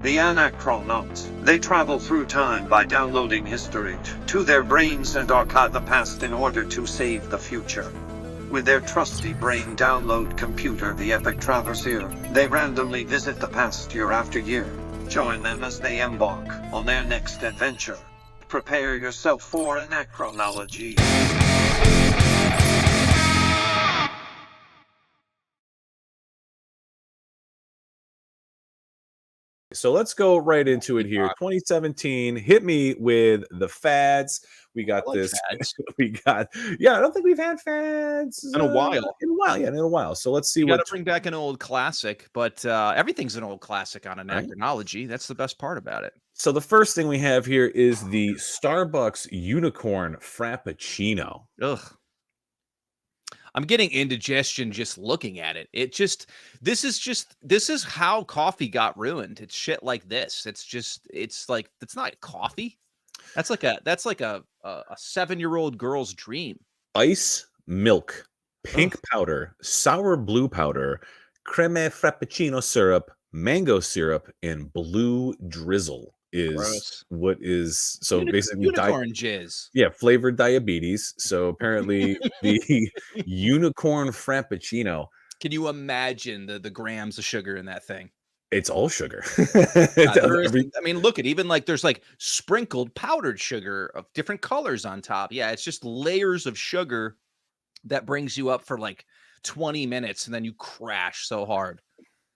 The Anacronot. They travel through time by downloading history to their brains and archive the past in order to save the future. With their trusty brain download computer, the Epic Traversier, they randomly visit the past year after year. Join them as they embark on their next adventure. Prepare yourself for Anachronology. So let's go right into it here. 2017, hit me with the fads. We got this. Fads. I don't think we've had fads In a while. In a while. So let's see You got what. to bring back an old classic, but everything's an old classic on Anachronology. That's the best part about it. So the first thing we have here is the Starbucks Unicorn Frappuccino. Ugh. I'm getting indigestion just looking at it. This is how coffee got ruined. It's shit like this. It's not coffee. That's like a 7-year-old girl's dream. Ice, milk, pink powder, sour blue powder, creme frappuccino syrup, mango syrup, and blue drizzle is Gross. what is so basically unicorn jizz. Yeah, flavored diabetes. So apparently the unicorn frappuccino. Can you imagine the grams of sugar in that thing? It's all sugar. I mean, look at even like there's like sprinkled powdered sugar of different colors on top. Yeah, it's just layers of sugar that brings you up for like 20 minutes and then you crash so hard.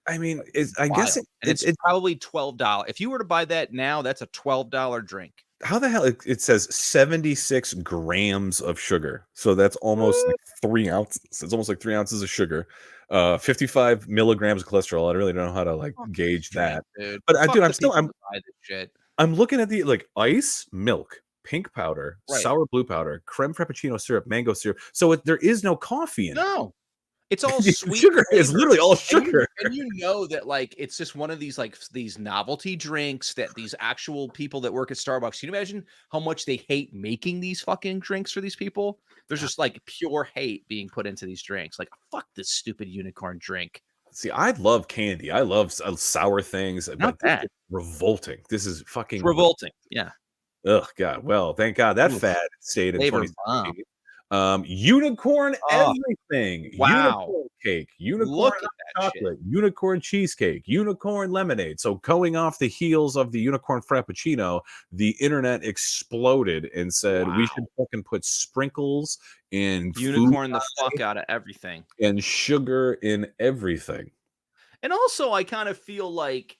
I mean, I guess it's probably $12. If you were to buy that now, that's a $12 drink. How the hell? It says 76 grams of sugar. So that's almost like 3 ounces. It's almost like 3 ounces of sugar. 55 milligrams of cholesterol. I really don't know how to like gauge that. Dude. But I'm looking at the like ice, milk, pink powder, sour blue powder, creme frappuccino syrup, mango syrup. So there is no coffee in it. No. It's all sweet. Sugar is literally all sugar. And you know that like it's just one of these like these novelty drinks that these actual people that work at Starbucks. Can you imagine how much they hate making these fucking drinks for these people? There's just like pure hate being put into these drinks. Like, fuck this stupid unicorn drink. See, I love candy. I love sour things. Not that revolting. This is fucking revolting. Yeah. Ugh, God. Well, thank God that fad stayed in 2017. Unicorn everything. Wow. Unicorn cake, unicorn chocolate, unicorn cheesecake, unicorn lemonade. So going off the heels of the unicorn frappuccino, the internet exploded and said we should fucking put sprinkles and unicorn the fuck out of everything and sugar in everything. And also I kind of feel like,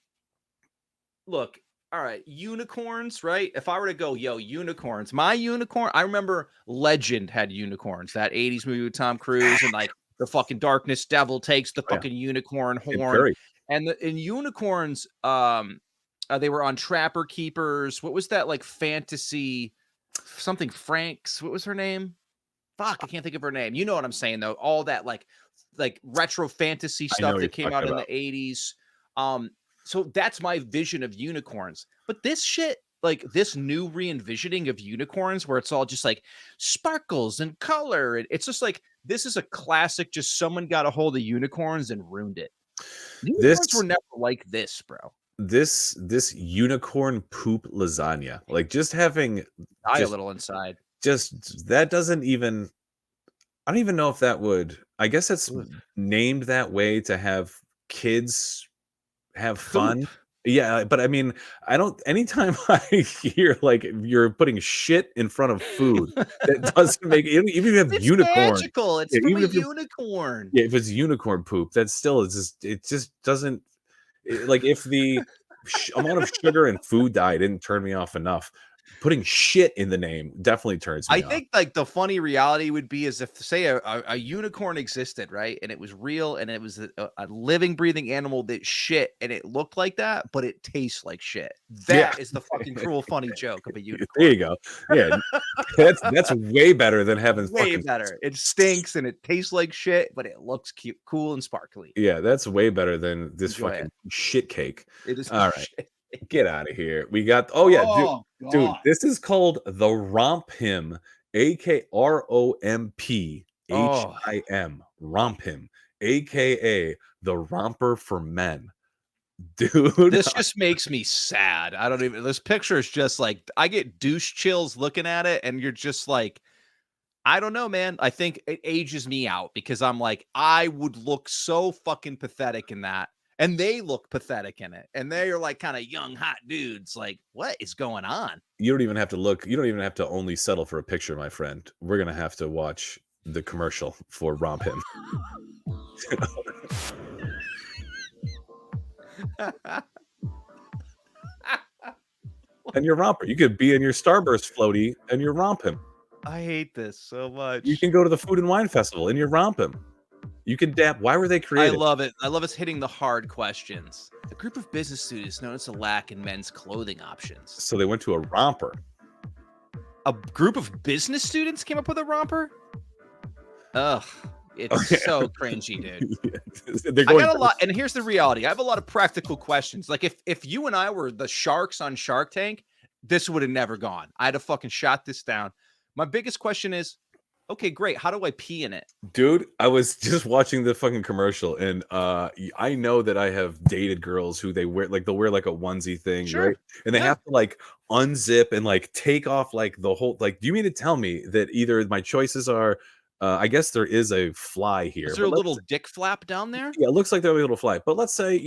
look, all right, unicorns, right? If I were to go, unicorns, my unicorn, I remember Legend had unicorns, that 80s movie with Tom Cruise and like the fucking darkness devil takes the fucking unicorn horn. And unicorns, they were on Trapper Keepers. What was that like fantasy something Franks? What was her name? Fuck, I can't think of her name. You know what I'm saying though. All that like retro fantasy stuff that came out in the 80s. So that's my vision of unicorns. But this shit, like this new re-envisioning of unicorns where it's all just like sparkles and color. It's just like, this is a classic. Just someone got a hold of unicorns and ruined it. Unicorns were never like this, bro. This unicorn poop lasagna, like just having a little inside. Just that doesn't even, I don't even know if that would, I guess it's named that way to have kids have fun. Yeah, but I mean, anytime I hear like you're putting shit in front of food, that doesn't make even if you have unicorn. Magical. It's from a unicorn. Yeah, if it's unicorn poop, that still is it just doesn't like if the amount of sugar and food dye didn't turn me off enough. Putting shit in the name definitely turns me off. I think like the funny reality would be is if say a unicorn existed, right? And it was real and it was a living, breathing animal that shit and it looked like that, but it tastes like shit. That is the fucking cruel, funny joke of a unicorn. There you go. Yeah. that's way better than having way better. It stinks and it tastes like shit, but it looks cute, cool and sparkly. Yeah, that's way better than this fucking shit cake. It is all right. Shit. Get out of here. We got dude, this is called the RompHim, AKROMPHIM, RompHim, aka the romper for men. dude. This just makes me sad. I don't even. This picture is just like I get douche chills looking at it, and you're just like, I don't know, man. I think it ages me out because I'm like, I would look so fucking pathetic in that. And they look pathetic in it. And they are like kind of young, hot dudes. Like, what is going on? You don't even have to look. You don't even have to only settle for a picture, my friend. We're gonna have to watch the commercial for RompHim. And your romper. You could be in your Starburst floaty and your RompHim. I hate this so much. You can go to the Food and Wine Festival in your RompHim. You can dap. Why were they I created? love it. I love us hitting the hard questions. A group of business students noticed a lack in men's clothing options. So they went to a romper. A group of business students came up with a romper? Ugh. It's Okay. so cringy, dude. They're I going got a lot, and here's the reality. I have a lot of practical questions. Like if you and I were the sharks on Shark Tank, this would have never gone. I'd have fucking shot this down. My biggest question is, okay, great. How do I pee in it? Dude, I was just watching the fucking commercial, and I know that I have dated girls who they'll wear like a onesie thing, Sure. right? And they Yeah. have to like unzip and like take off like the whole like. Do you mean to tell me that either my choices are? I guess there is a fly here. Is there a but little dick flap down there? yeah, it looks like there's a little fly. But let's say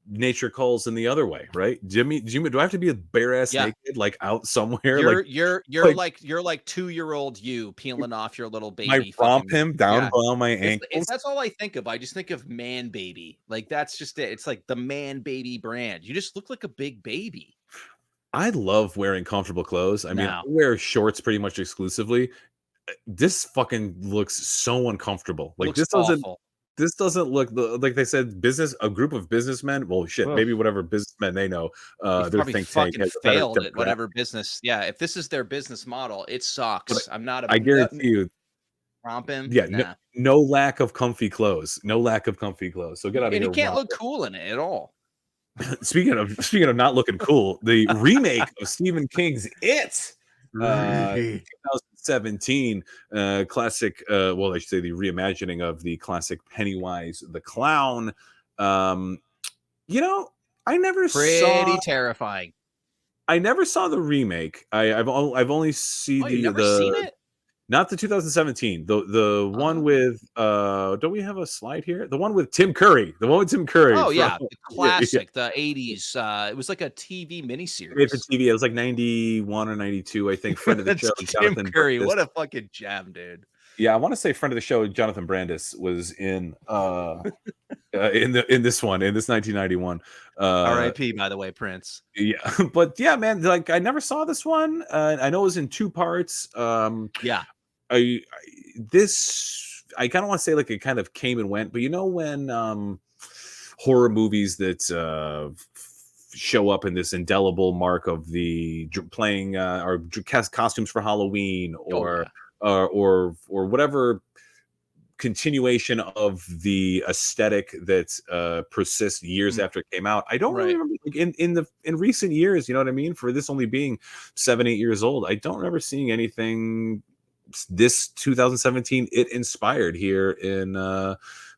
nature calls in the other way, right? Jimmy, do I have to be a bare ass Yeah. naked like out somewhere? You're like- like 2-year-old you peeling off your little my baby. romp fucking- him down yeah. below my If ankles. that's all I think of, I just think of man baby. Like that's just it. It's like the man baby brand. You just look like a big baby. I love wearing comfortable clothes. I mean, No. I wear shorts pretty much exclusively. This fucking looks so uncomfortable. Like Looks this doesn't. awful. This doesn't look like they said. A group of businessmen. Well, shit, Ugh. maybe whatever businessmen they know. They Their probably think tank fucking has a better failed at demographic. whatever business. Yeah, if this is their business model, it sucks. I'm not a I guarantee you. romping. Yeah, Nah. no lack of comfy clothes. No lack of comfy clothes. So get out of And here. he can't look Romper. cool in it at all. Speaking of not looking cool, the remake of Stephen King's It. 2017 classic well I should say the reimagining of the classic Pennywise the Clown. I never Pretty terrifying. I never saw the remake. I've only seen Oh, you've never seen it? not the 2017, the one with don't we have a slide here? The one with Tim Curry. Oh yeah, from- the classic, the 80s. It was like a TV miniseries. Made for TV. It was like 91 or 92, I think. Friend of the That's show, Tim Jonathan Curry. Brandis. What a fucking jam, dude. Yeah, I want to say friend of the show, Jonathan Brandis, was in this one, in this 1991. R.I.P. By the way, Prince. Yeah, but yeah, man, like I never saw this one. I know it was in 2 parts. Yeah. I kind of want to say like it kind of came and went, but when horror movies that show up in this indelible mark of the playing or costumes for Halloween or whatever continuation of the aesthetic that persists years after it came out. I don't really remember like, in recent years, you know what I mean? For this only being 7-8 years old, I don't remember seeing anything this 2017 it inspired here in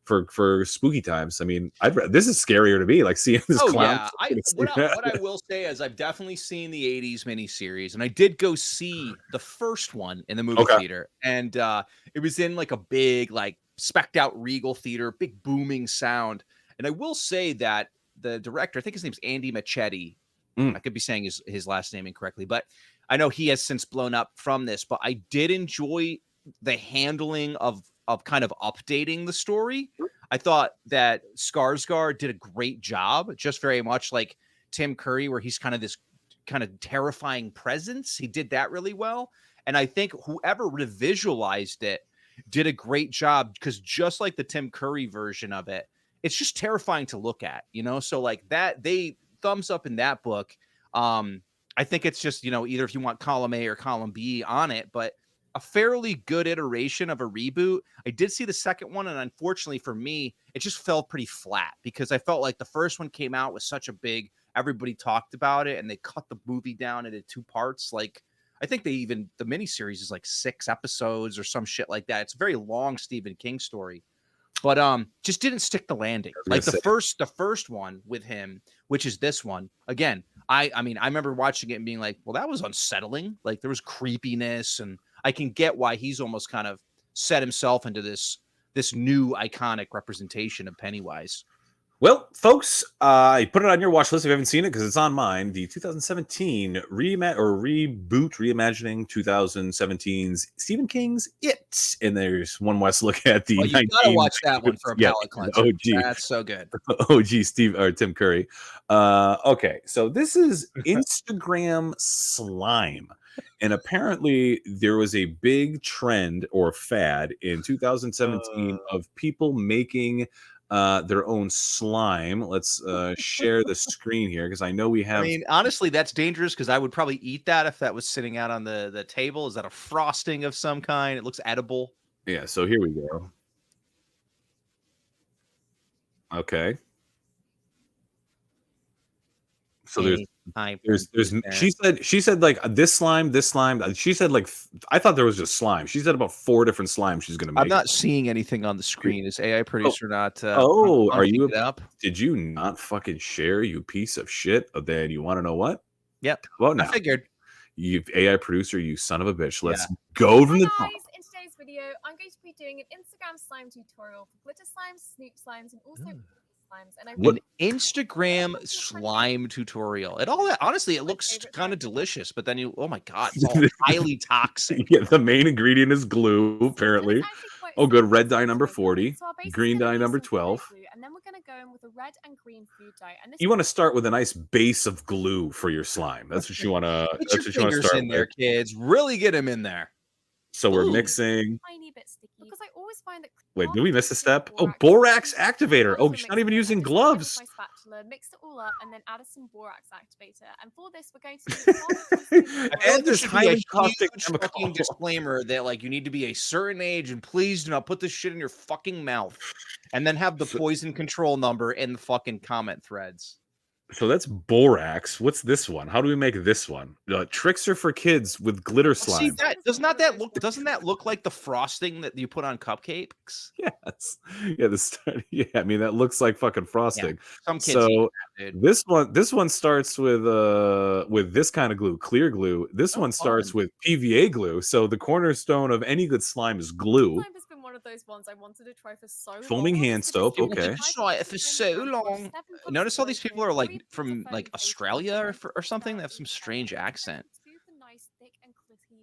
for spooky times. I mean, this is scarier to me, like seeing this clown. Yeah. What I will say is I've definitely seen the 80s miniseries, and I did go see the first one in the movie theater, and it was in like a big, like specked out Regal theater, big booming sound. And I will say that the director, I think his name's Andy Machete. I could be saying his last name incorrectly, but I know he has since blown up from this, but I did enjoy the handling of kind of updating the story. I thought that Skarsgård did a great job, just very much like Tim Curry, where he's kind of this kind of terrifying presence. He did that really well. And I think whoever visualized it did a great job, because just like the Tim Curry version of it, it's just terrifying to look at, So like that, they thumbs up in that book. I think it's just, either if you want column A or column B on it, but a fairly good iteration of a reboot. I did see the second one, and unfortunately for me, it just fell pretty flat because I felt like the first one came out with such a big, everybody talked about it, and they cut the movie down into 2 parts. Like, I think the miniseries is like 6 episodes or some shit like that. It's a very long Stephen King story. but just didn't stick the landing. Like the first one with him, which is this one. Again, I mean, I remember watching it and being like, well, that was unsettling. Like there was creepiness, and I can get why he's almost kind of set himself into this new iconic representation of Pennywise. Well, folks, I put it on your watch list if you haven't seen it because it's on mine. The 2017 reimagining 2017's Stephen King's It, and there's one less look at the. Well, you gotta watch that one for a palate cleanser. OG, that's so good. OG Steve or Tim Curry. Okay, so this is Instagram slime. And apparently there was a big trend or fad in 2017 of people making their own slime. Let's share the screen here because I know we have. I mean, honestly, that's dangerous because I would probably eat that if that was sitting out on the table. Is that a frosting of some kind? It looks edible. Yeah, so here we go. Okay. So there's she said like this slime. She said like I thought there was just slime. She said about 4 different slimes she's gonna make. I'm not seeing anything on the screen. Is AI producer not? Are you up? Did you not fucking share, you piece of shit? Then you want to know what? Yep. Well, now I figured. You AI producer, you son of a bitch. Let's go from the top. In today's video, I'm going to be doing an Instagram slime tutorial for glitter slimes, snoop slimes, and also slimes. And an Instagram slime tutorial. And all that, honestly, it looks kind of delicious, but then you, oh my god, it's all highly toxic. Yeah, the main ingredient is glue, apparently. Oh, good. Red dye number 40, green dye number 12. And then we're going to go in with a red and green food dye. And you want to start with a nice base of glue for your slime. That's what you want to. That's what you want to start in there, kids. Really get them in there. So we're mixing. Tiny bit sticky because I always find that. Wait, did we miss a step? Oh, borax activator. Oh, she's not even using gloves. My spatula, mixed it all up, and then added some borax activator. And for this, we're going to. And this highly caustic fucking disclaimer that like you need to be a certain age, and please do not put this shit in your fucking mouth. And then have the poison control number in the fucking comment threads. So that's borax. What's this one? How do we make this one? Trickster for kids with glitter slime. See, doesn't that look like the frosting that you put on cupcakes? Yes. Yeah, yeah, I mean that looks like fucking frosting. Yeah, some kids so that, this one starts with this kind of glue, clear glue. This one starts with PVA glue. So the cornerstone of any good slime is glue. One of those ones I wanted to try for so long. Foaming hand soap, okay. Try it for so long. Notice all these people are like from like Australia or something. They have some strange accent.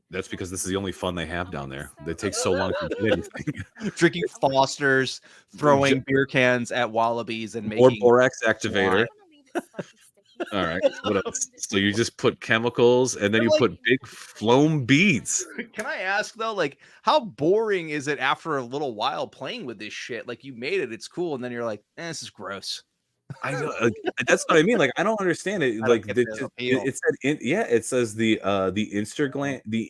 That's because this is the only fun they have down there. They take so long to get anything. Drinking Fosters, throwing beer cans at wallabies, and making more borax activator. All right. What else? So you just put chemicals and then you put big foam beads. Can I ask though, like, how boring is it after a little while playing with this shit? Like, you made it, it's cool, and then you're like, this is gross. I know. That's what I mean. Like, I don't understand it. Like, it says the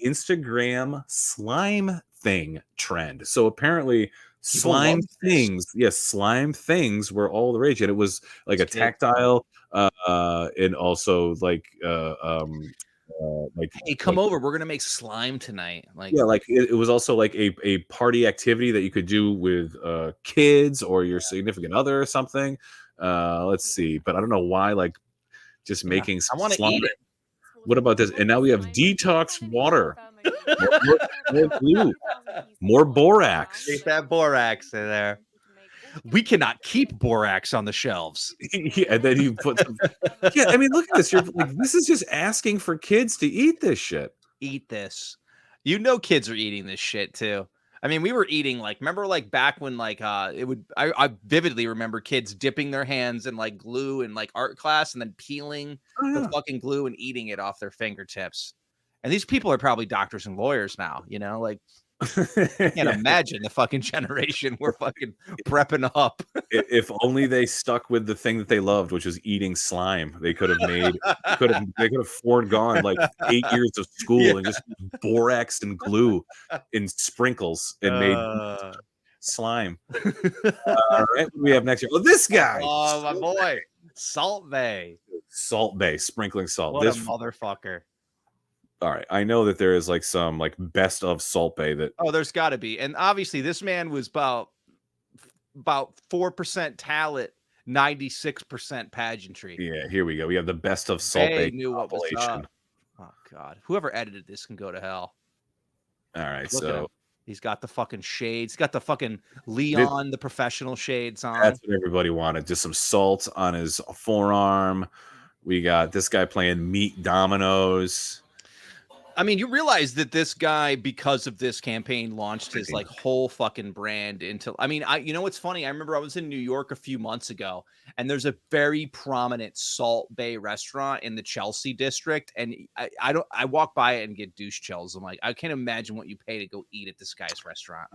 Instagram slime thing trend. So apparently, slime things were all the rage, and it was like a tactile. And also like hey, come over, we're gonna make slime tonight. Like, yeah, like it was also like a party activity that you could do with kids or your significant other or something. Let's see, but I don't know why, like just making I want to eat it. What about this? And now we have detox water, more glue, more borax. Get that borax in there. We cannot keep borax on the shelves. Yeah, and then you put some. Yeah, I mean, look at this. You're like, this is just asking for kids to eat this shit. Eat this. You know, kids are eating this shit too. I mean, we were eating like, remember, like back when like it would. I vividly remember kids dipping their hands in like glue in like art class and then peeling the fucking glue and eating it off their fingertips. And these people are probably doctors and lawyers now. You know, like. Can't imagine the fucking generation we're fucking prepping up. If only they stuck with the thing that they loved, which was eating slime. They could have foregone like 8 years of school and just borax and glue and sprinkles and made slime. All right, what do we have next year? Oh, this guy. Oh, my boy, Salt Bay, sprinkling salt. What a motherfucker. All right, I know that there is like some like best of Salt Bay that. Oh, there's got to be, and obviously this man was about about 4% talent, 96% pageantry. Yeah, here we go. We have the best of Salt They Bay knew what was compilation. up. Oh God, whoever edited this can go to hell. All right, Look at him. so He's got the fucking shades. He's got the fucking Leon, the professional shades on. that's what everybody wanted. Just some salt on his forearm. We got this guy playing meat dominoes. I mean, you realize that this guy, because of this campaign, launched his like whole fucking brand into. I mean, you know what's funny? I remember I was in New York a few months ago, and there's a very prominent Salt Bay restaurant in the Chelsea district, and I walk by it and get douche chills. I'm like, I can't imagine what you pay to go eat at this guy's restaurant.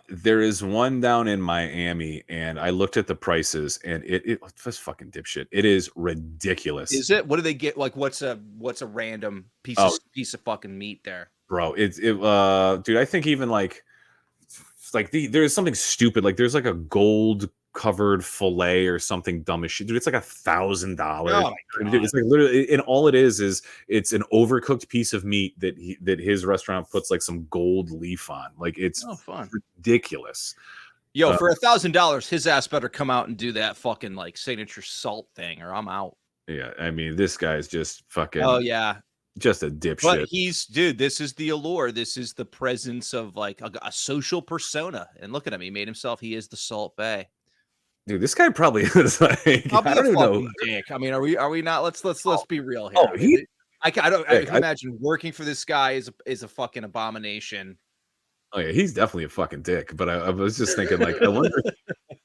There is one down in Miami, and I looked at the prices, and it was fucking dipshit. It is ridiculous. Is it? What do they get? Like, what's a random piece of fucking meat there, bro? Dude, I think even like there's something stupid. Like there's like a gold covered fillet or something dumb as shit. Dude, it's like $1,000. Oh it's like literally, and all it is it's an overcooked piece of meat that his restaurant puts like some gold leaf on. Like it's fun. Ridiculous. Yo, for $1,000, his ass better come out and do that fucking like signature salt thing, or I'm out. Yeah, I mean, this guy's just fucking. Oh yeah, just a dipshit. But dude, this is the allure. This is the presence of like a social persona. And look at him. He made himself. He is the Salt Bay. Dude, this guy probably is like, I don't even know. Dick. I mean, are we not? Let's be real here. Oh, I can imagine working for this guy is a fucking abomination. Oh yeah, he's definitely a fucking dick. But I was just thinking, like, I wonder,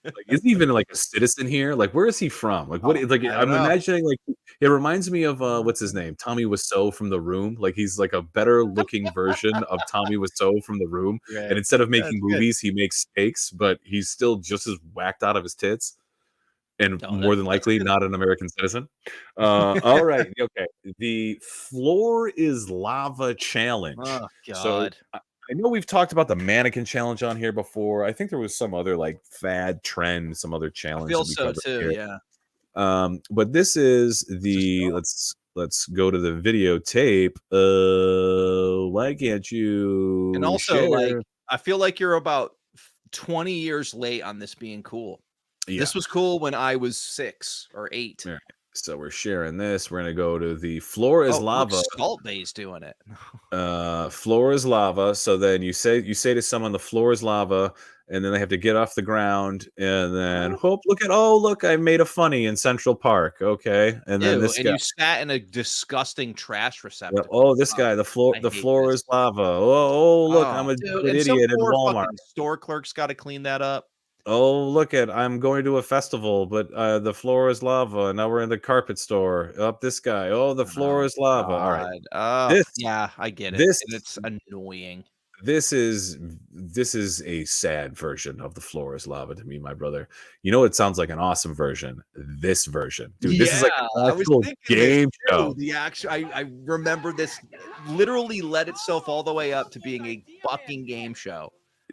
like, is he even like a citizen here? Like, where is he from? Like, what? Like, I'm imagining, like, it reminds me of what's his name, Tommy Wiseau from The Room. Like, he's like a better looking version of Tommy Wiseau from The Room. Yeah, and instead of making movies, he makes steaks, but he's still just as whacked out of his tits. And more than likely not an American citizen. All right. Okay. The Floor is Lava Challenge. Oh, God. So I know we've talked about the mannequin challenge on here before. I think there was some other like fad trend, some other challenge. I feel so too, here. Yeah. But this is the let's go to the videotape. Why can't you? And also, share? like, I feel like you're about 20 years late on this being cool. Yeah. This was cool when I was 6 or 8. Right. So we're sharing this. We're gonna go to the Floor is Lava. Salt Bay's doing it. Floor is lava. So then you say to someone the floor is lava, and then they have to get off the ground, and then look, I made a funny in Central Park. Okay, and then this guy, you sat in a disgusting trash receptacle. Oh, this guy, the floor is lava. Oh, look, I'm an idiot in Walmart. Store clerk's got to clean that up. Oh, I'm going to a festival, but the floor is lava. Now we're in the carpet store. This guy. Oh, the floor is lava. God. All right. Yeah, I get it. It's annoying. This is a sad version of the floor is lava to me, my brother. You know, it sounds like an awesome version. This version, dude. This is like an actual game show. I remember this literally led itself all the way up to being a fucking game show.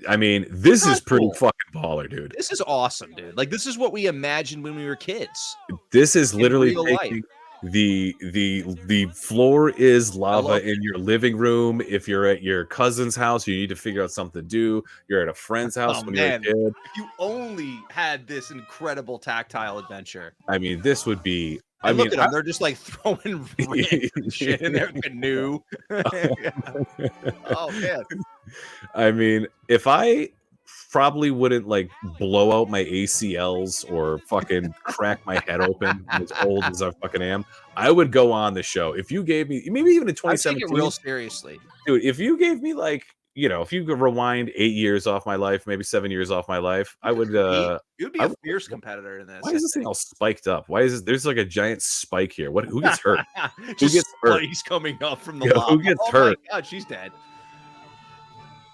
I mean, this is pretty fucking baller, dude. This is awesome, dude. Like, this is what we imagined when we were kids. This is literally taking the floor is lava in your living room. If you're at your cousin's house, you need to figure out something to do. You're at a friend's house when you're a kid. If you only had this incredible tactile adventure. I mean, this would be. Look at them. They're just like throwing shit in their canoe. Oh, man. I mean, if I probably wouldn't like blow out my ACLs or fucking crack my head open as old as I fucking am, I would go on the show. If you gave me, maybe even in 2017, I take it real seriously, dude. If you gave me like, you know, if you could rewind 8 years off my life, maybe 7 years off my life, I would. You'd be a fierce competitor in this. Why is this thing all spiked up? Why is this? There's like a giant spike here. What? Who gets hurt? Who gets hurt? He's coming up from the lava. Who gets hurt? My God, she's dead.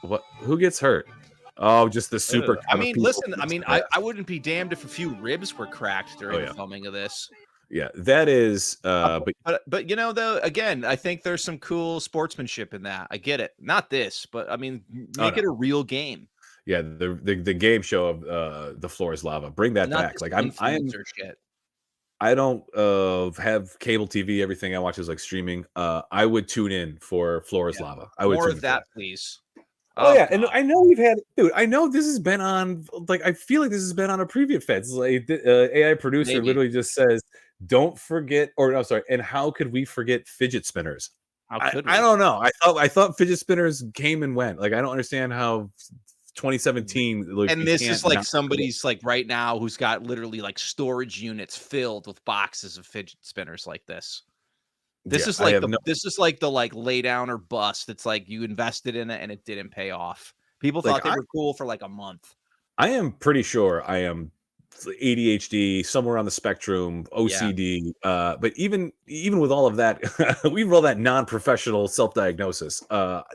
What? Who gets hurt? Oh, just the super. I mean, listen. I mean, I wouldn't be damned if a few ribs were cracked during the filming of this. Yeah, that is. But you know, though, again, I think there's some cool sportsmanship in that. I get it. Not this, but I mean, make it a real game. Yeah, the game show of the floor is lava. Bring that back. Like I don't have cable TV. Everything I watch is like streaming. I would tune in for floor is lava. I would more of that, please. Oh Oh, yeah, and God. I know we've had, dude. I know this has been on, like, I feel like this has been on a previous FADS. Like, AI producer Maybe. literally just says, "Don't forget," or no, sorry. And how could we forget fidget spinners? How I could I we? don't know. I thought fidget spinners came and went. Like, I don't understand how 2017. Like, And we this is can't like not forget. somebody's like right now who's got literally like storage units filled with boxes of fidget spinners like this. This Yeah, is I like have no. the like lay down or bust. It's like you invested in it and it didn't pay off. People Like, thought they were cool for like a month. I am pretty sure I am ADHD, somewhere on the spectrum, Yeah. OCD. But even with all of that, even with all that non-professional self-diagnosis,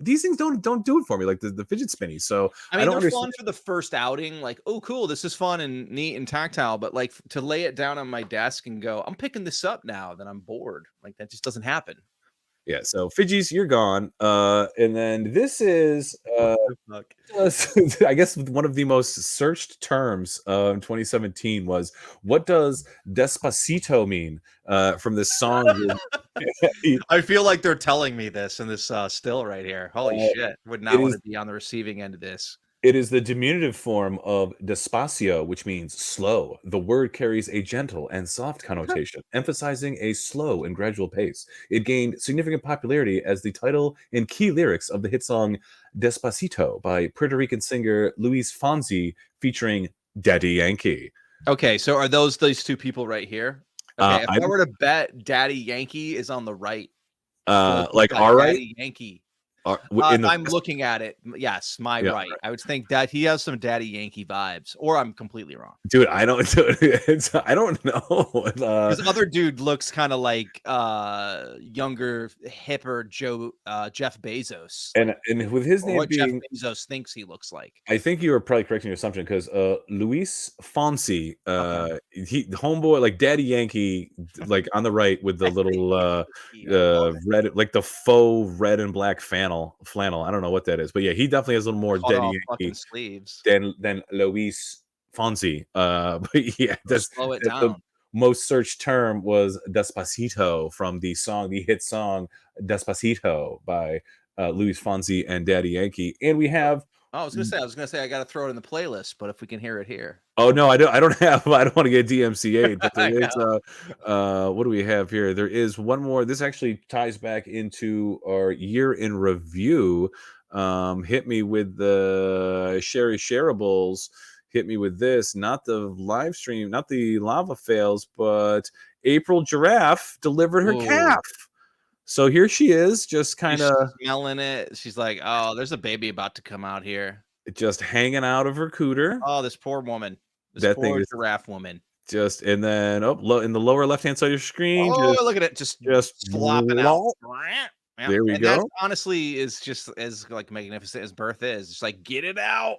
these things don't do it for me, like the fidget spinnies. So I I mean, don't they're understand. fun for the first outing, like, oh, cool, this is fun and neat and tactile. But like to lay it down on my desk and go, I'm picking this up now that I'm bored. Like that just doesn't happen. Yeah. So Fidgies, you're gone. And then this is What the fuck? I guess one of the most searched terms in 2017 was, what does Despacito mean? From this song. I feel like they're telling me this in this still right here. Holy shit. Would It not want is to be on the receiving end of this. It is the diminutive form of despacio, which means slow. The word carries a gentle and soft connotation, emphasizing a slow and gradual pace. It gained significant popularity as the title and key lyrics of the hit song Despacito by Puerto Rican singer Luis Fonsi, featuring Daddy Yankee. Okay, so are these two people right here? Okay, if I I were to bet Daddy Yankee is on the right. Like he's like, got all right, Daddy Yankee. in the I'm looking at it. Yes, my yeah. right. I would think that he has some Daddy Yankee vibes, or I'm completely wrong. Dude, I don't. I don't know. This other dude looks kind of like younger, hipper Jeff Bezos, like, And with his or name what Jeff being, Bezos thinks he looks like. I think you were probably correcting your assumption, because Luis Fonsi, Okay. he homeboy, like Daddy Yankee, like on the right with the little Yankee, I love it. red, like the faux red and black flannel. I don't know what that is, but yeah, he definitely has a little more Cut Daddy off fucking Yankee sleeves. than Luis Fonsi. But yeah, Or slow it the down. most searched term was Despacito, from the hit song Despacito by Luis Fonsi and Daddy Yankee. And we have. Oh, I was gonna say I gotta throw it in the playlist, but if we can hear it here. Oh no, I don't have. I don't want to get DMCA'd, but there I is. know. What do we have here? There is one more. This actually ties back into our year in review. Hit me with the shareables. Hit me with this. Not the live stream, not the lava fails, but April Giraffe delivered her Ooh. calf. So here she is, just kind She's of smelling it. She's like, "Oh, there's a baby about to come out here." just hanging out of her cooter. Oh, this poor woman. This That thing poor is giraffe woman. just, and then in the lower left hand side of your screen, Oh, look at it, just slopping out. blop. Yeah, There we and that go. honestly is just as like magnificent as birth is. It's like, get it out.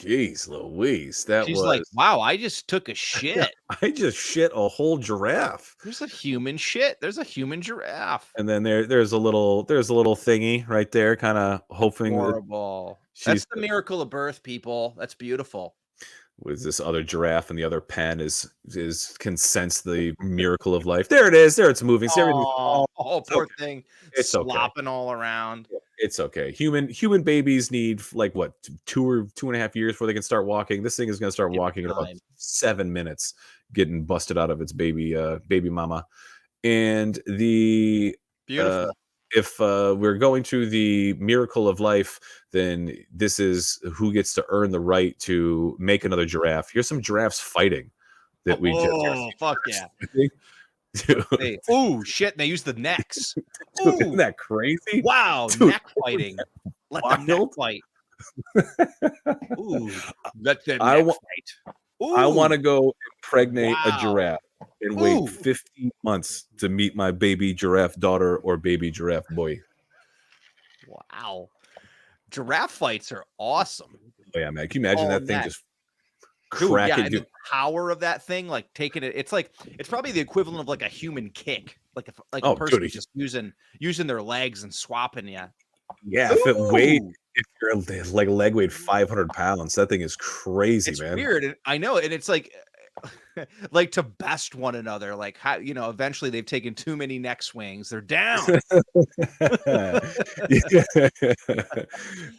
Jeez Louise, that She's like, was wow, I just took a shit. I just shit a whole giraffe. There's a human shit. There's a human giraffe. And then there's a little thingy right there, kind of hoping that Horrible. she's That's the miracle of birth, people. That's beautiful. with this other giraffe, and the other pen is can sense the miracle of life. There it is. There it's moving. See, everything's Oh, poor okay. thing. It's okay. Slopping all around. It's okay. Human babies need like what, 2.5 years before they can start walking. This thing is going to start Give it walking in about time. 7 minutes, getting busted out of its baby mama. And the Beautiful. if we're going to the miracle of life, then this is who gets to earn the right to make another giraffe. Here's some giraffes fighting that we just. Oh, fuck yeah. Dude, Hey, oh shit! They use the necks. dude, Ooh, isn't that crazy? wow, Dude, neck fighting. Let the neck wild. fight. Ooh, let the I neck wa- fight. I want to Ooh, go impregnate a wow. giraffe and Ooh. wait 15 months to meet my baby giraffe daughter or baby giraffe boy. Wow. Giraffe fights are awesome. Oh, yeah, man. Can you imagine All that thing neck. just Dude, yeah, cracking? and the power of that thing, like taking it, it's probably the equivalent of like a human kick, like Oh, a person dude, just using their legs and swapping you. yeah, if your leg weighed Mm. 500 pounds, that thing is crazy, It's man. weird. And I know, and it's like like to best one another. Like how eventually they've taken too many neck swings. They're down.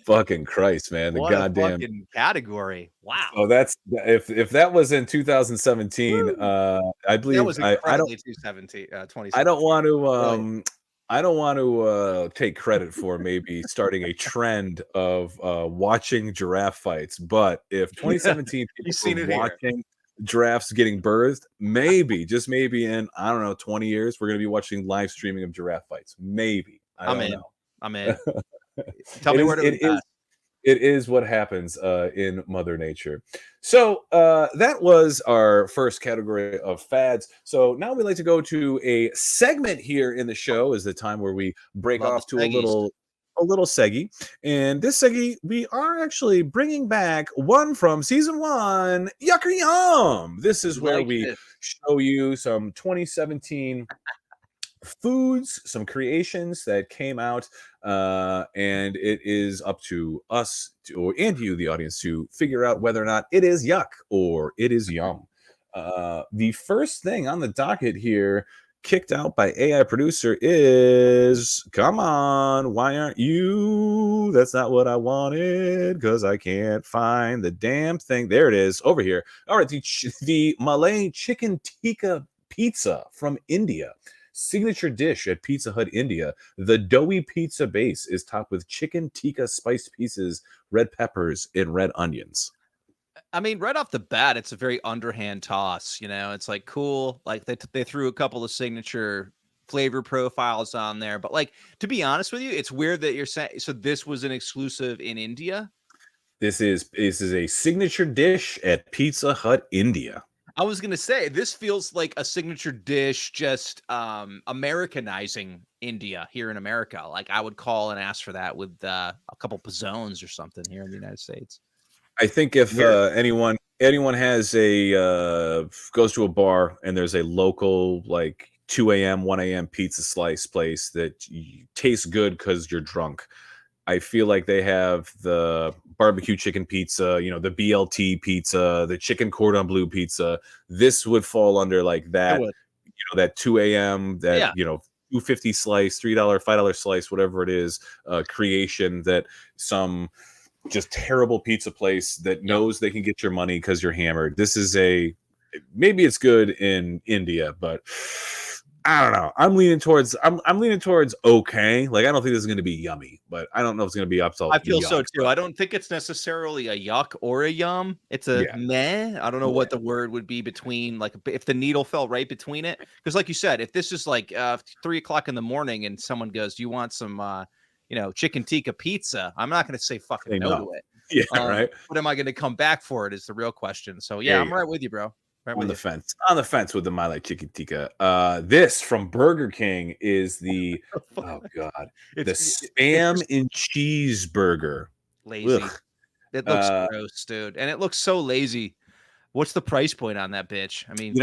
Fucking Christ, man. The What a goddamn. fucking category. Wow. Oh, that's if that was in 2017, Woo. I That believe was I don't incredibly 2017. I don't want to Brilliant. I don't want to take credit for maybe starting a trend of watching giraffe fights, but if 2017 people You've seen were it here. watching giraffes getting birthed, maybe, just maybe in, I don't know, 20 years, we're going to be watching live streaming of giraffe fights. Maybe. I I'm don't in. know. I'm in. Tell It me is where to it is invest. it is what happens in Mother Nature. So that was our first category of fads. So now we like to go to a segment here in the show, is the time where we break Love the off to seggies. a little seggy. And this seggy, we are actually bringing back one from season 1, Yuck or Yum. This is where Like we this. show you some 2017 foods, some creations that came out, and it is up to us and you, the audience, to figure out whether or not it is yuck or it is yum. The first thing on the docket here, kicked out by AI producer, is, come on, why aren't you? That's not what I wanted, because I can't find the damn thing. There it is, over here. All right, the Malay chicken tikka pizza from India. Signature dish at Pizza Hut India. The doughy pizza base is topped with chicken tikka spiced pieces, red peppers, and red onions. I mean, right off the bat, it's a very underhand toss. It's like cool. Like they threw a couple of signature flavor profiles on there, but like to be honest with you, it's weird that you're saying. So this was an exclusive in India. This is a signature dish at Pizza Hut India. I was gonna say this feels like a signature dish, just Americanizing India here in America. Like I would call and ask for that with a couple pizzones or something here in the United States. I think if anyone has goes to a bar and there's a local like 2 a.m., 1 a.m. pizza slice place that tastes good because you're drunk, I feel like they have the barbecue chicken pizza, the BLT pizza, the chicken cordon bleu pizza. This would fall under like that, that 2 a.m., that, $2.50 slice, $3, $5 slice, whatever it is, creation that some just terrible pizza place that knows they can get your money because you're hammered. This is maybe it's good in India, but I don't know. I'm leaning towards okay. Like I don't think this is going to be yummy, but I don't know if it's going to be up to. I feel yuck, so too. I don't think it's necessarily a yuck or a yum. It's a meh. I don't know what the word would be between, like if the needle fell right between it. Because like you said, if this is like 3 o'clock in the morning and someone goes, "Do you want some chicken tikka pizza?" I'm not going to say fucking no to it. Yeah, right. But am I going to come back for it is the real question. So yeah, I'm right with you, bro. Right on the fence with the Malay chicken tikka. This from Burger King is the oh god, the spam and cheeseburger. Lazy. Ugh. It looks gross, dude, and it looks so lazy. What's the price point on that bitch? I mean,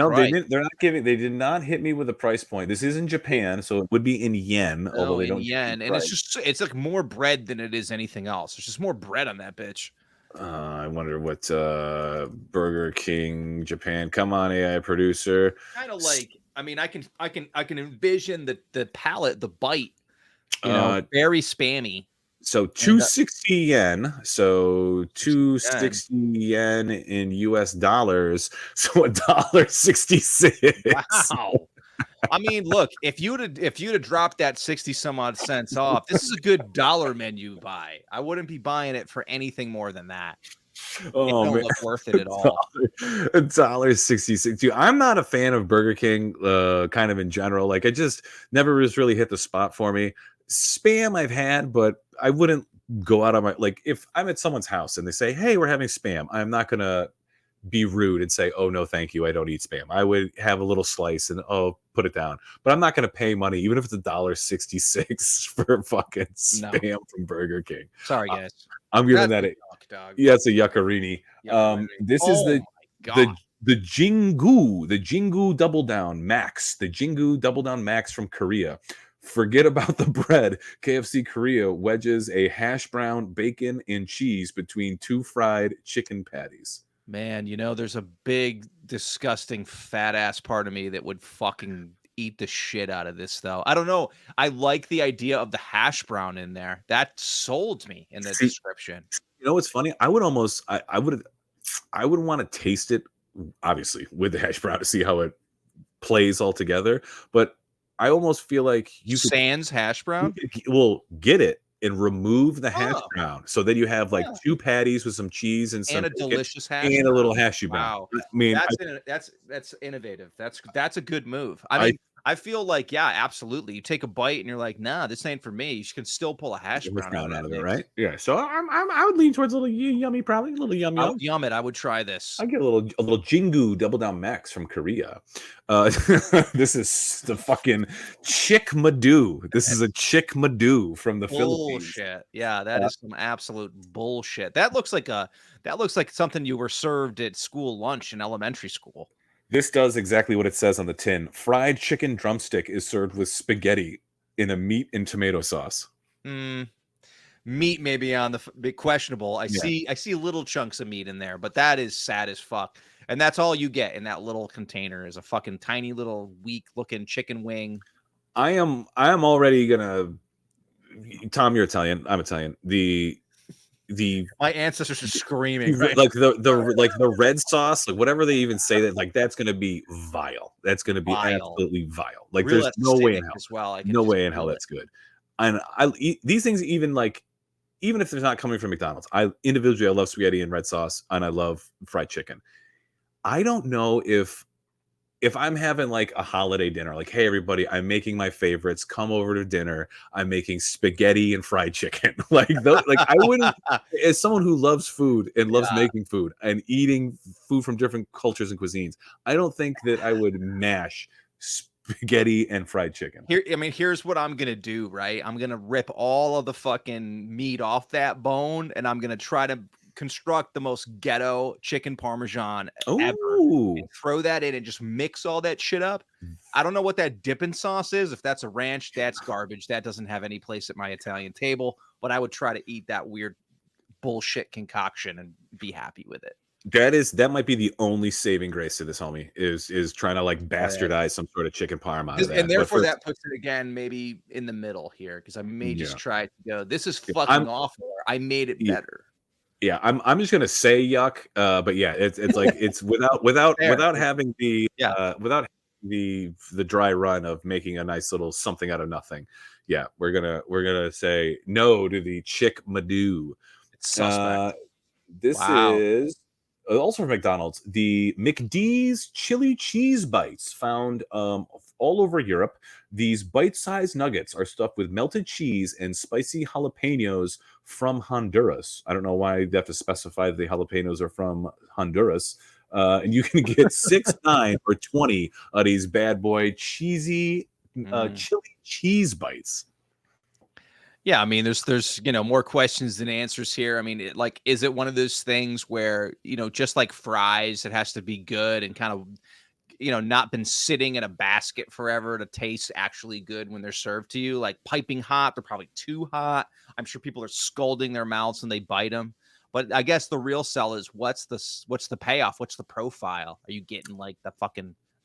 they did not hit me with a price point. This is in Japan, so it would be in yen, although they don't yen, and it's like more bread than it is anything else. There's just more bread on that bitch. I wonder what Burger King Japan. Come on, AI producer. Kind of like, I mean, I can envision the palate, the bite. Very spammy. So 260 yen. So 260 yen in US dollars. So $1.66. Wow. I mean, look, if you'd have dropped that 60 some odd cents off, this is a good dollar menu buy. I wouldn't be buying it for anything more than that. Oh, it don't look worth it at all. $1.66. Dude, I'm not a fan of Burger King, kind of in general. Like, I just never really hit the spot for me. Spam I've had, but I wouldn't go out on my, like, if I'm at someone's house and they say, "Hey, we're having spam," I'm not gonna be rude and say, "Oh no, thank you, I don't eat spam." I would have a little slice and put it down, but I'm not going to pay money, even if it's $1.66 for fucking spam from Burger King. Sorry, guys. I'm giving that it's a yuccarini. This is the Jingu Double Down Max, the Jingu Double Down Max from Korea. Forget about the bread. KFC Korea wedges a hash brown, bacon, and cheese between 2 fried chicken patties. Man, you know, there's a big, disgusting, fat ass part of me that would fucking eat the shit out of this, though. I don't know. I like the idea of the hash brown in there. That sold me in the See, description. you know what's funny? I would almost, I would want to taste it, obviously, with the hash brown to see how it plays all together. But I almost feel like Sans hash brown? well, get it and remove the hash Oh, brown. So then you have like yeah. 2 patties with some cheese and some And a bacon delicious hash and a brown. little hashy brown. Wow. I mean, That's innovative. That's a good move. I I mean, I feel like, yeah, absolutely. You take a bite and you're like, nah, this ain't for me. You can still pull a hash brown out of out that of it, mix. right? Yeah. So I would lean towards a little yummy, probably a little yum I yum. would yum it. I would try this. I get a little Jingu Double Down Max from Korea. This is the fucking Chick Madoo. This is a Chick Madoo from the Philippines. Bullshit. Yeah, that is some absolute bullshit. That looks like something you were served at school lunch in elementary school. This does exactly what it says on the tin. Fried chicken drumstick is served with spaghetti in a meat and tomato sauce. Meat may be on the bit questionable. I Yeah. see little chunks of meat in there, but that is sad as fuck. And that's all you get in that little container is a fucking tiny little weak looking chicken wing. I am already gonna. Tom, you're Italian. I'm Italian. The My ancestors are screaming. Right? like the red sauce, like whatever they even say that like that's gonna be vile. That's gonna be Vile. absolutely vile. Like Real there's no way acidic in hell. as well. I can No just way in hell feel it. that's good. And these things even if they're not coming from McDonald's, I love spaghetti and red sauce and I love fried chicken. I don't know if I'm having like a holiday dinner, like, hey everybody, I'm making my favorites, come over to dinner. I'm making spaghetti and fried chicken. like I wouldn't, as someone who loves food and loves Yeah. making food and eating food from different cultures and cuisines, I don't think that I would mash spaghetti and fried chicken. Here's what I'm gonna do, right? I'm gonna rip all of the fucking meat off that bone, and I'm gonna try to construct the most ghetto chicken parmesan ever. Ooh. And throw that in and just mix all that shit up. I don't know what that dipping sauce is. If that's a ranch, that's garbage. That doesn't have any place at my Italian table. But I would try to eat that weird bullshit concoction and be happy with it. That might be the only saving grace to this, homie, is trying to like bastardize some sort of chicken parm out of that. And therefore that puts it again maybe in the middle here because I may just try to go, this is fucking awful. I made it better. Yeah, I'm just gonna say yuck, but yeah, it's like it's without having the without the dry run of making a nice little something out of nothing. Yeah, we're gonna say no to the Chick Madoo. It's suspect. This is also from McDonald's. The McD's chili cheese bites found all over Europe. These bite-sized nuggets are stuffed with melted cheese and spicy jalapenos from Honduras. I don't know why they have to specify the jalapenos are from Honduras. And you can get 6, 9, or 20 of these bad boy cheesy chili cheese bites. Yeah, I mean, there's more questions than answers here. I mean, is it one of those things where just like fries, it has to be good and kind of not been sitting in a basket forever to taste actually good when they're served to you, like piping hot. They're probably too hot. I'm sure people are scalding their mouths when they bite them. But I guess the real sell is what's the payoff? What's the profile? Are you getting like the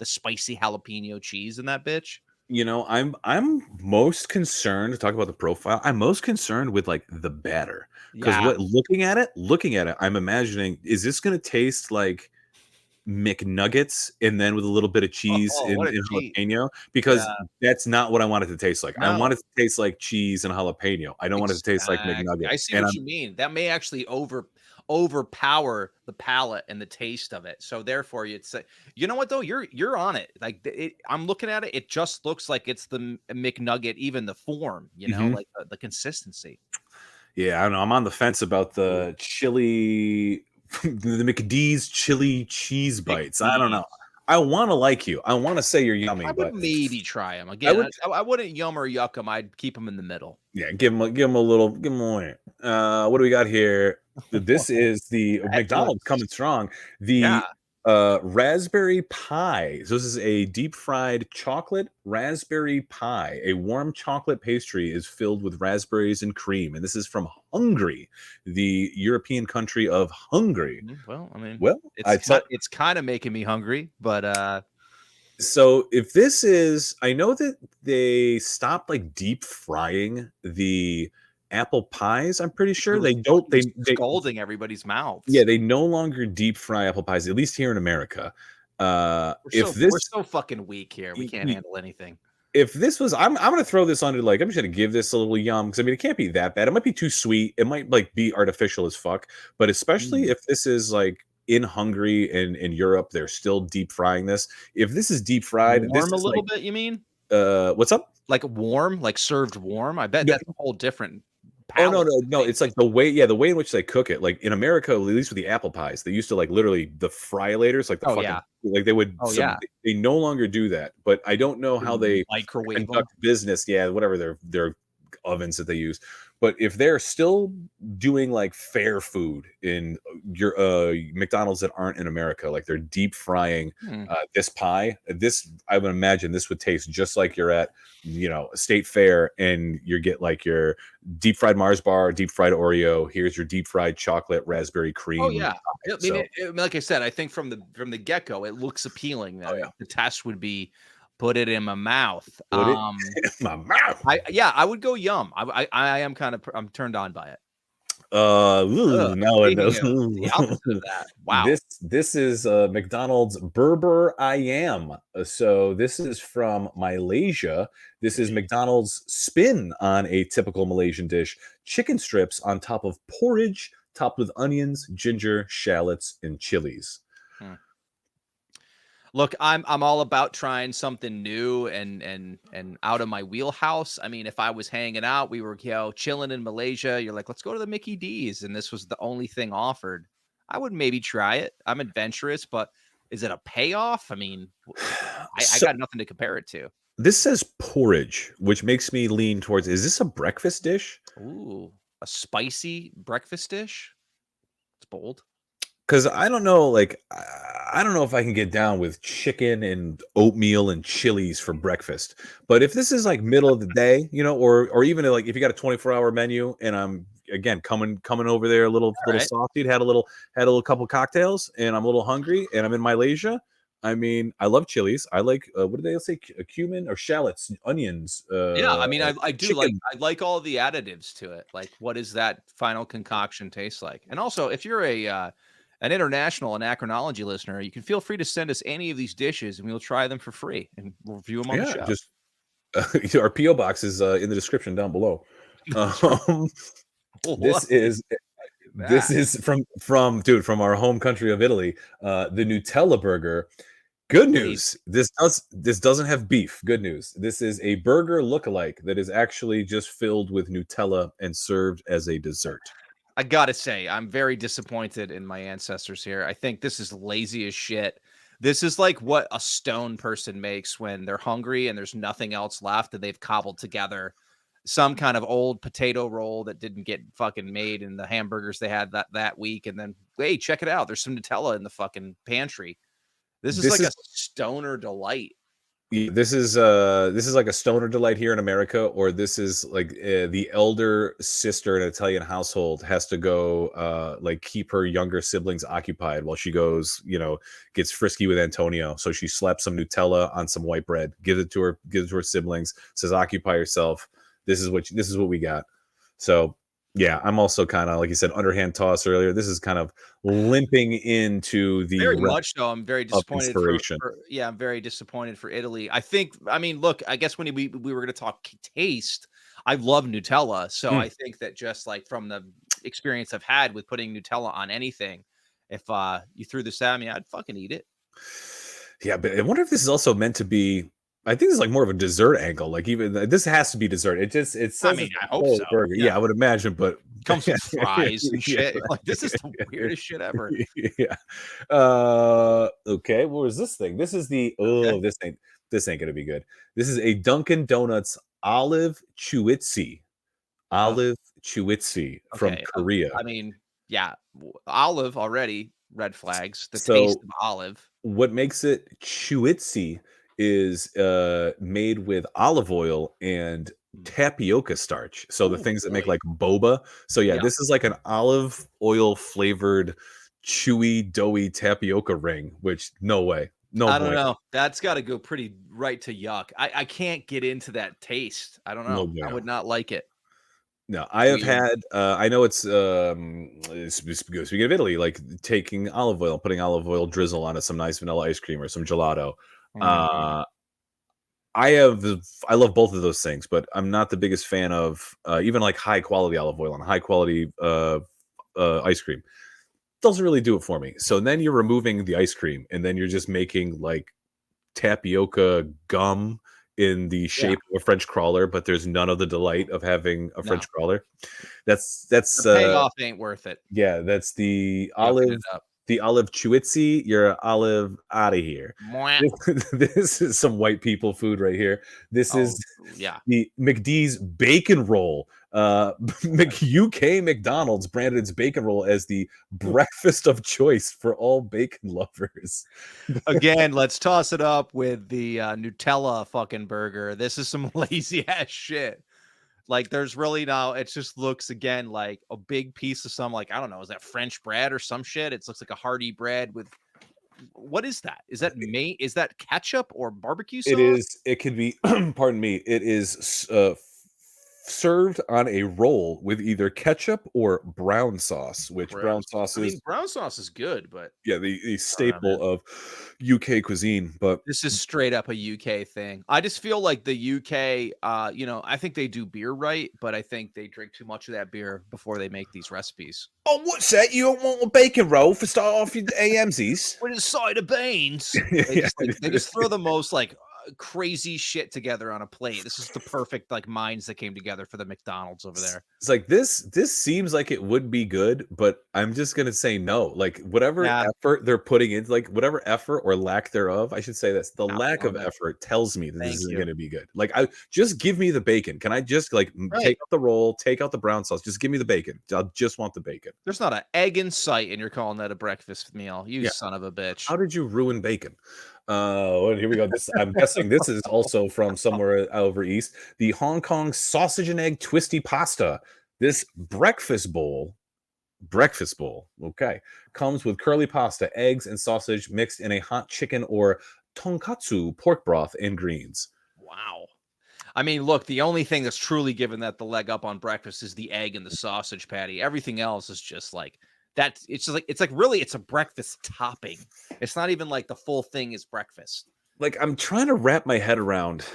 spicy jalapeno cheese in that bitch? I'm most concerned to talk about the profile. I'm most concerned with like the batter because looking at it, I'm imagining, is this going to taste like McNuggets and then with a little bit of cheese and jalapeno? Because that's not what I want it to taste like. I want it to taste like cheese and jalapeno. I don't want it to taste like McNuggets. I see what you mean. That may actually overpower the palate and the taste of it. So therefore, you'd say, you know what though, you're on it. Like I'm looking at it. It just looks like it's the McNugget, even the form. Like the consistency. Yeah, I don't know. I'm on the fence about the chili. The McD's chili cheese bites. I don't know. I want to like you. I want to say you're yummy. I would maybe try them again. I wouldn't yum or yuck them. I'd keep them in the middle. Yeah, give them away. What do we got here? This is the McDonald's coming strong. The Raspberry pie. So this is a deep fried chocolate raspberry pie. A warm chocolate pastry is filled with raspberries and cream, and this is from Hungary, the European country of Hungary. Well, I mean, Well, it's kind of making me hungry, but so if this is, I know that they stopped like deep frying the apple pies. I'm pretty sure they don't. They scalding everybody's mouths. Yeah, they no longer deep fry apple pies, at least here in America. We're so fucking weak here. We can't handle anything. If this was, I'm gonna throw this under, like, I'm just gonna give this a little yum, because I mean it can't be that bad. It might be too sweet. It might like be artificial as fuck. But especially if this is like in Hungary and in Europe, they're still deep frying this. If this is deep fried, Warm this a is little like, bit, you mean? What's up? Like warm, like served warm. I bet No. that's a whole different. Oh no! It's like the way in which they cook it. Like in America, at least with the apple pies, they used to like literally the fryalators, like the like they would. They no longer do that. But I don't know how they microwave conduct business. Yeah, whatever their ovens that they use. But if they're still doing like fair food in your McDonald's that aren't in America, like they're deep frying this pie, I would imagine this would taste just like you're at, a state fair and you get like your deep fried Mars bar, deep fried Oreo. Here's your deep fried chocolate raspberry cream. Oh yeah, I mean, like I said, I think from the get go, it looks appealing. The test would be put it in my mouth. Put it in my mouth. I would go yum. I am I'm turned on by it. No, it doesn't. The opposite of that. Wow. This is McDonald's Berber Ayam. So this is from Malaysia. This is McDonald's spin on a typical Malaysian dish: chicken strips on top of porridge, topped with onions, ginger, shallots, and chilies. Look, I'm all about trying something new and out of my wheelhouse. I mean, if I was hanging out, we were chilling in Malaysia, you're like, let's go to the Mickey D's, and this was the only thing offered, I would maybe try it. I'm adventurous, but is it a payoff? I mean, I got nothing to compare it to. This says porridge, which makes me lean towards, is this a breakfast dish? Ooh, a spicy breakfast dish? It's bold. Because I don't know, like, I don't know if I can get down with chicken and oatmeal and chilies for breakfast. But if this is like middle of the day, or even like if you got a 24-hour menu and I'm again coming over there a little saucy, had a little couple cocktails and I'm a little hungry and I'm in Malaysia. I mean, I love chilies. I like what do they say? Cumin or shallots, onions. Yeah, I mean, I do chicken. I like all the additives to it. Like, what does that final concoction taste like? And also, if you're an international Anachronology listener, you can feel free to send us any of these dishes and we'll try them for free and we'll review them on the show. Just our P.O. box is in the description down below. This is from our home country of Italy, the Nutella burger. Good news. This doesn't have beef. Good news. This is a burger lookalike that is actually just filled with Nutella and served as a dessert. I gotta say, I'm very disappointed in my ancestors here. I think this is lazy as shit. This is like what a stone person makes when they're hungry and there's nothing else left and they've cobbled together some kind of old potato roll that didn't get fucking made in the hamburgers they had that week. And then, hey, check it out. There's some Nutella in the fucking pantry. This is a stoner delight. This is like a stoner delight here in America, or this is like the elder sister in an Italian household has to go like keep her younger siblings occupied while she goes, gets frisky with Antonio. So she slaps some Nutella on some white bread, gives it to her siblings, says, occupy yourself. This is what we got. So yeah, I'm also kind of, like you said, underhand toss earlier. This is kind of limping into the very much so. I'm very disappointed. I'm very disappointed for Italy. Look, I guess when we were going to talk taste, I love Nutella. So I think that just like from the experience I've had with putting Nutella on anything, if you threw this at me, I'd fucking eat it. Yeah, but I wonder if this is also meant to be. I think it's like more of a dessert angle. Like even this has to be dessert. It says, I hope so. Burger. Yeah, I would imagine, but it comes with fries and shit. Like this is the weirdest shit ever. Yeah. Okay. What was this thing? This is this ain't gonna be good. This is a Dunkin' Donuts olive chewitzi. Olive chewitzi from Korea. I mean, yeah, olive already. red flags. The taste So of olive. what makes it chewitsy is made with olive oil and tapioca starch. So the Oh, things that make really? like boba. So yeah, Yeah. this is like an olive oil flavored chewy doughy tapioca ring, which no way. No I don't bueno. know. That's got to go pretty right to yuck. I can't get into that taste. I don't No know. I bueno. would not like it. No, I have Weird. had I know speaking of Italy, like taking olive oil, putting olive oil drizzle onto some nice vanilla ice cream or some gelato. Mhm. I love both of those things, but I'm not the biggest fan of even like high quality olive oil and high quality ice cream. Doesn't really do it for me. So then you're removing the ice cream, and then you're just making like tapioca gum in the Yeah. shape of a French crawler, but there's none of the delight of having a French No. crawler. That's The payoff ain't worth it. yeah, that's the Yucking it olive up. chewitsy. You're olive out of here. Mwah. This is some white people food right here. This Oh, is yeah. the McD's bacon roll. UK McDonald's branded its bacon roll as the breakfast of choice for all bacon lovers. Again, let's toss it up with the Nutella fucking burger. This is some lazy ass shit. Like, there's really no, it just looks again like a big piece of some, like, I don't know, is that French bread or some shit? It looks like a hearty bread with what is that? Is that is that ketchup or barbecue It sauce? is. It could be. Pardon me. It is served on a roll with either ketchup or brown sauce. Which brown sauce I is, mean, brown sauce is good, but yeah, the I don't know, staple man. of UK cuisine. But This is straight up a UK thing. I just feel like the UK, I think they do beer right, but I think they drink too much of that beer before they make these recipes. oh, what's that? You don't want a bacon roll for start off your AMCs? With a side of beans. Yeah, They just throw the most like crazy shit together on a plate. This is the perfect like minds that came together for the McDonald's over there. it's like this seems like it would be good, but I'm just gonna say no. Like whatever Yeah. effort they're putting in, like whatever effort or lack thereof, I should say this. The Not lack of for me. effort tells me that this Thank isn't you. gonna be good. Like I just give me the bacon. Can I just like Right. take out the roll, take out the brown sauce, just give me the bacon. I just want the bacon. There's not an egg in sight, and you're calling that a breakfast meal. You Yeah. son of a bitch. How did you ruin bacon? Well, here we go. This I'm guessing this is also from somewhere over east. The Hong Kong sausage and egg twisty pasta. This breakfast bowl, okay, comes with curly pasta, eggs, and sausage mixed in a hot chicken or tonkatsu pork broth and greens. Wow. I mean, look, the only thing that's truly given that the leg up on breakfast is the egg and the sausage patty. Everything else is just like that. It's just like really it's a breakfast topping. It's not even like the full thing is breakfast. Like I'm trying to wrap my head around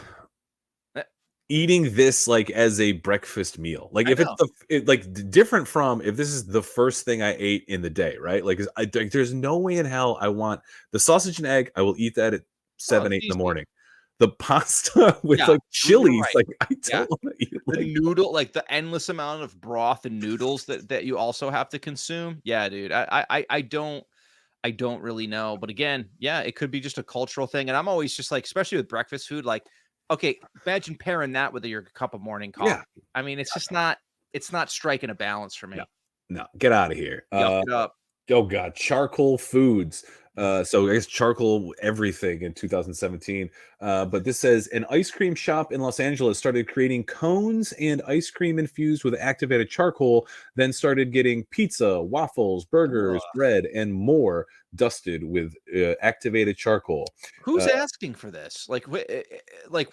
Eh. eating this like as a breakfast meal. Like I if it's know. different from if this is the first thing I ate in the day, right? Like there's no way in hell I want the sausage and egg. I will eat that at 7, 8 in the Easy. morning. The pasta with Yeah, like you're chilies, right. like I Yeah. don't want to eat The like noodle, like the endless amount of broth and noodles that you also have to consume. Yeah, dude. I don't really know. But again, yeah, it could be just a cultural thing. And I'm always just like, especially with breakfast food, like, okay, imagine pairing that with your cup of morning coffee. Yeah. I mean, it's just not striking a balance for me. no, get out of here. Yuck it up. Oh god, charcoal foods. So I guess charcoal everything in 2017. But this says an ice cream shop in Los Angeles started creating cones and ice cream infused with activated charcoal, then started getting pizza, waffles, burgers, Ugh. bread, and more dusted with activated charcoal. Who's asking for this? Like,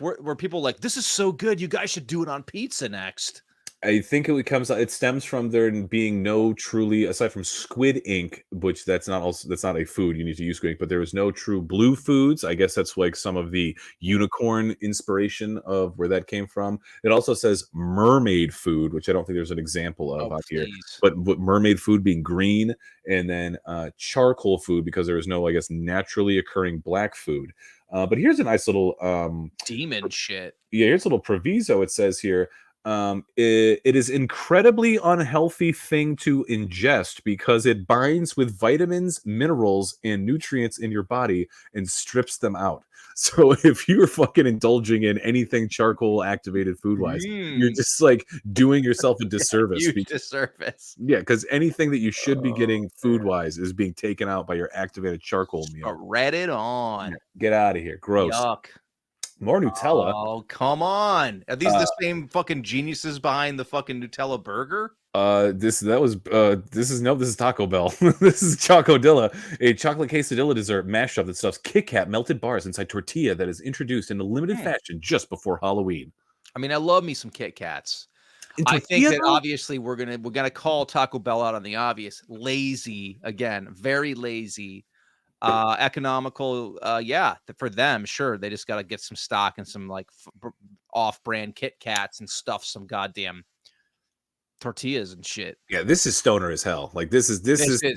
were people like, this is so good, you guys should do it on pizza next? I think it stems from there being no truly, aside from squid ink, which that's not a food, you need to use squid ink, but there was no true blue foods. I guess that's like some of the unicorn inspiration of where that came from. It also says mermaid food, which I don't think there's an example of Oh, out here, please. but mermaid food being green, and then charcoal food because there was no, I guess, naturally occurring black food. But here's a nice little Demon shit. here's a little proviso. It says here, It is incredibly unhealthy thing to ingest because it binds with vitamins, minerals, and nutrients in your body and strips them out. So if you're fucking indulging in anything charcoal activated food wise, you're just like doing yourself a disservice. Huge disservice. Yeah, because anything that you should be getting food man. wise is being taken out by your activated charcoal meal. Spread it on. Yeah, get out of here. Gross. Yuck. More Nutella. Oh, come on. Are these the same fucking geniuses behind the fucking Nutella burger? This is Taco Bell. This is Chocodilla, a chocolate quesadilla dessert mashup that stuffs Kit Kat melted bars inside tortilla that is introduced in a limited fashion just before Halloween. I mean, I love me some Kit Kats. In I think that tortilla, though? obviously we're gonna call Taco Bell out on the obvious. Lazy again, very lazy. Economical, yeah, for them, sure. They just got to get some stock and some like off-brand Kit Kats and stuff some goddamn tortillas and shit. Yeah, this is stoner as hell. Like this is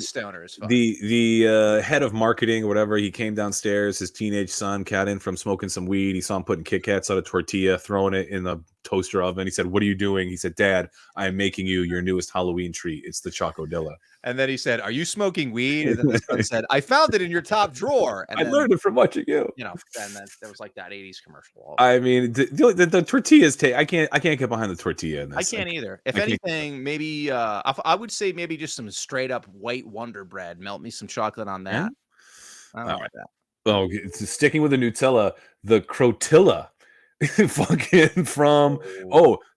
stoner as fuck. The head of marketing or whatever. He came downstairs. His teenage son cat in from smoking some weed. He saw him putting Kit Kats on a tortilla, throwing it in the toaster oven. He said, "What are you doing?" He said, "Dad, I am making you your newest Halloween treat. It's the Chocodilla." And then he said, "Are you smoking weed?" And then the son said, "I found it in your top drawer." And I learned it from watching you. You know, and then there was like that '80s commercial. I mean, the tortillas take. I can't get behind the tortilla in this. I can't either. If anything, maybe I would say maybe just some straight up white Wonder Bread. Melt me some chocolate on that. I like that. Oh, sticking with the Nutella, the Crotilla. Fucking from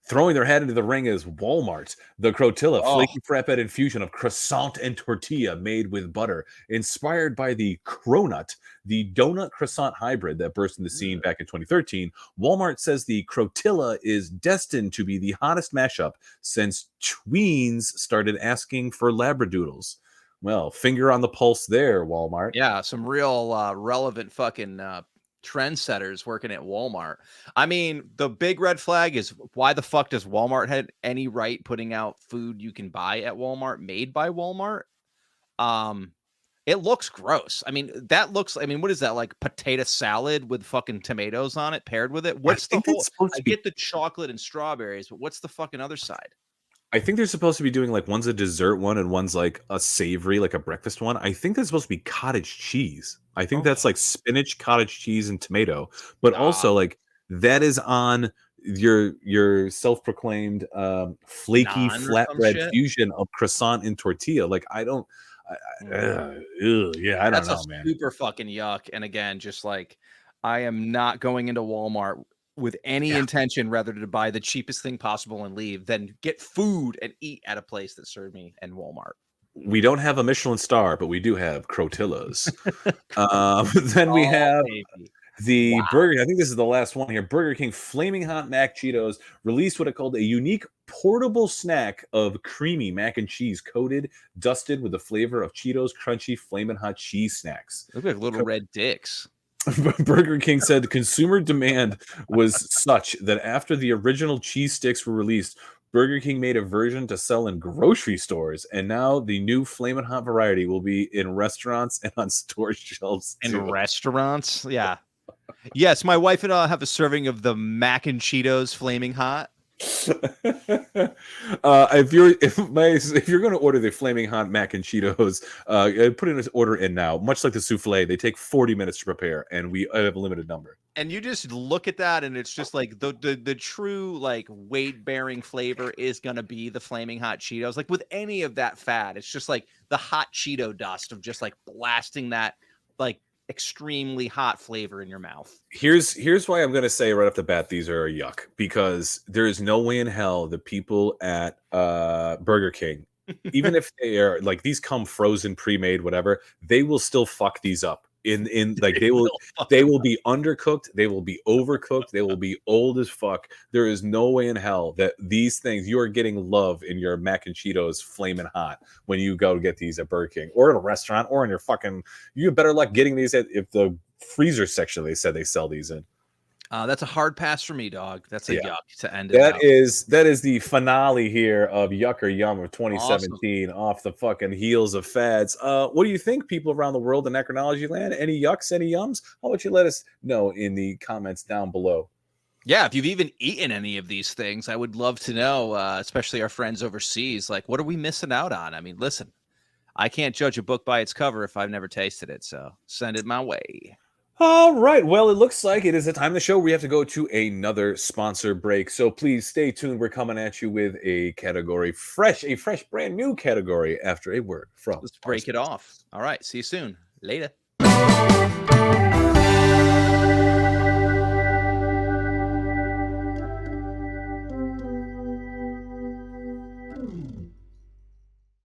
throwing their head into the ring is Walmart. The Crotilla, flaky frappe infusion of croissant and tortilla made with butter, inspired by the Cronut, the donut croissant hybrid that burst into the scene back in 2013. Walmart says the Crotilla is destined to be the hottest mashup since tweens started asking for labradoodles. Well, finger on the pulse there, Walmart. Yeah, some real relevant fucking trendsetters working at Walmart. I mean, the big red flag is why the fuck does Walmart have any right putting out food you can buy at Walmart made by Walmart? It looks gross. I mean, what is that, like potato salad with fucking tomatoes on it paired with it? What's the whole? I get the chocolate and strawberries, but what's the fucking other side? I think they're supposed to be doing like one's a dessert one and one's like a savory, like a breakfast one. I think that's supposed to be cottage cheese. I think that's like spinach, cottage cheese, and tomato. But also like that is on your self-proclaimed flaky flatbread fusion of croissant and tortilla. Like I don't know, man. Super fucking yuck. And again, just like I am not going into Walmart with any intention rather to buy the cheapest thing possible and leave than get food and eat at a place that served me in Walmart. We don't have a Michelin star, but we do have Crotillas. Then we have the Burger. I think this is the last one here. Burger King Flaming Hot Mac Cheetos released what it called a unique portable snack of creamy mac and cheese coated, dusted with the flavor of Cheetos crunchy Flamin' Hot cheese snacks. Look like little red dicks. Burger King said consumer demand was such that after the original cheese sticks were released, Burger King made a version to sell in grocery stores, and now the new Flamin' Hot variety will be in restaurants and on store shelves. Restaurants? Yeah. Yes, my wife and I have a serving of the mac and Cheetos Flaming Hot. If you're going to order the Flaming Hot Mac and Cheetos, put in an order in now. Much like the souffle, they take 40 minutes to prepare, and we have a limited number. And you just look at that, and it's just like the true like weight bearing flavor is going to be the Flaming Hot Cheetos. Like with any of that fat, it's just like the hot Cheeto dust of just like blasting that like extremely hot flavor in your mouth. Here's why I'm going to say right off the bat these are a yuck, because there is no way in hell the people at Burger King, even if they are like these come frozen, pre-made, whatever, they will still fuck these up. In like they will be undercooked, they will be overcooked, they will be old as fuck. There is no way in hell that these things, you are getting love in your mac and Cheetos flaming hot when you go get these at Burger King or at a restaurant or in your fucking, you have better luck getting these at if the freezer section they said they sell these in. That's a hard pass for me, dog. That's a yuck to end it. That is the finale here of Yuck or Yum of 2017 off the fucking heels of fads. What do you think, people around the world in Anachronology land? Any yucks, any yums? How about you let us know in the comments down below? Yeah, if you've even eaten any of these things, I would love to know, especially our friends overseas. Like, what are we missing out on? I mean, listen, I can't judge a book by its cover if I've never tasted it. So send it my way. All right. Well, it looks like it is the time of the show we have to go to another sponsor break. So please stay tuned. We're coming at you with a category, a fresh, brand new category after a word from. Let's break it off. All right. See you soon. Later.